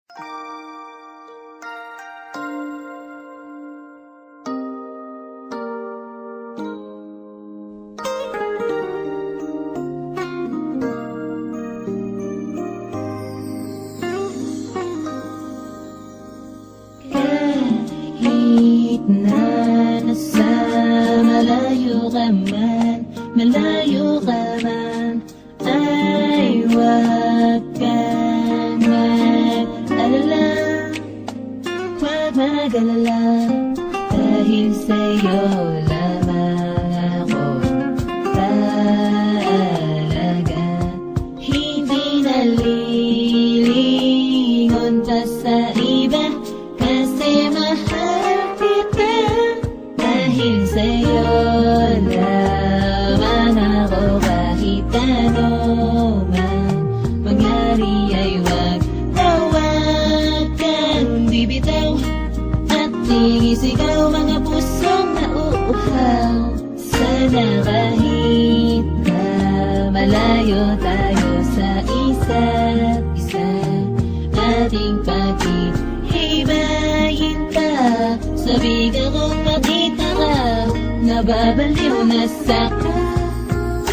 Kahit na nasa malayo ka man, ay huwag kang mag-alala, huwag mag-alala, dahil sa'yo lamang ako talaga. Hindi nalilingon pa sa iba, kasi mahal kita, dahil sa'yo lamang ako. Kahit ano man mangyari ay wag kang bibitaw, at sinisigaw mga pusong nauuhaw. Sana kahit na malayo tayo sa isa't isa, ating paghihibayin pa. Sabik akong makita ka, nababaliw na sa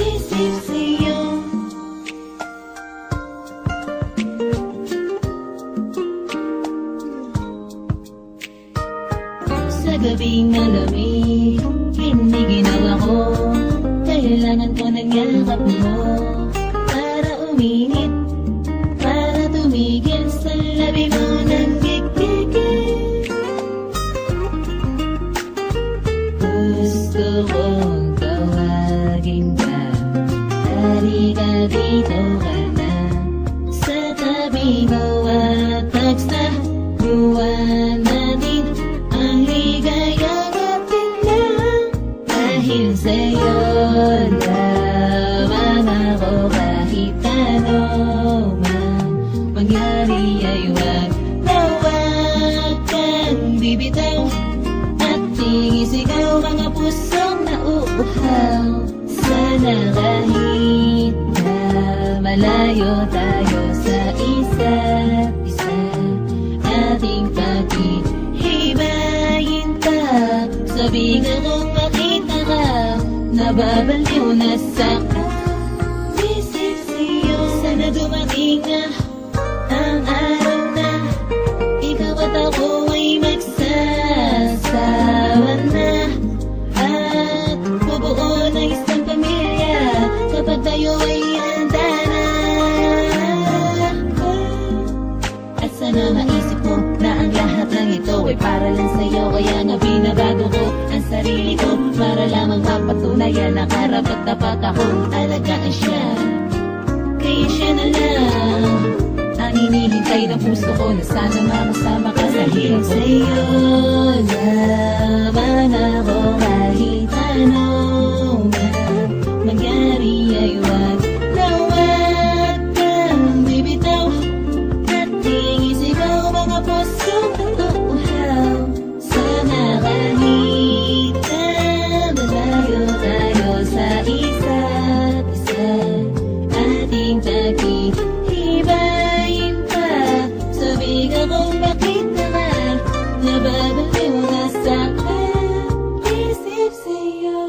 isip sa'yo. Sa gabing malamig, hiniginaw ako, kailangan ko ng yakap mo para uminit, para tumigil sa labi mo ng gigigil. Gusto kong tawagin ka, halika dito ka na, sa tabi mo at pagsabuhan natin ang ligayang atin lang. Dahil sa'yo lamang ako, kahit ano man mangyari ay wag kang bibitaw, at sinisigaw mga pusong nauuhaw. Sana kahit na malayo tayo sa isa't isa, ating paghihibayin pa. Sabik akong makita ka, nababaliw na sa isip sa'yo. Sana dumating na ang araw na ikaw at ako ay magsasawa na, at bubuo ng isang pamilya kapag tayo ay handa na. At sana maisip mo na ang lahat ng ito ay para lang sa'yo, kaya nga binabago ko ang sarili ko para lamang mapatunayan na karapat-dapat akong alagaan siya. Kaya siya na lang ang hinihintay ng puso ko, na sana makasama ka. Dahil sa'yo lamang ako, kahit ano man mangyari ay wag kang bibitaw, at sinisigaw mga pusong nauuhaw. Sana kahit na malayo tayo sa isa't isa, ating paghihibayin pa. Sabik akong makita ka, nababaliw na sa isip sa'yo.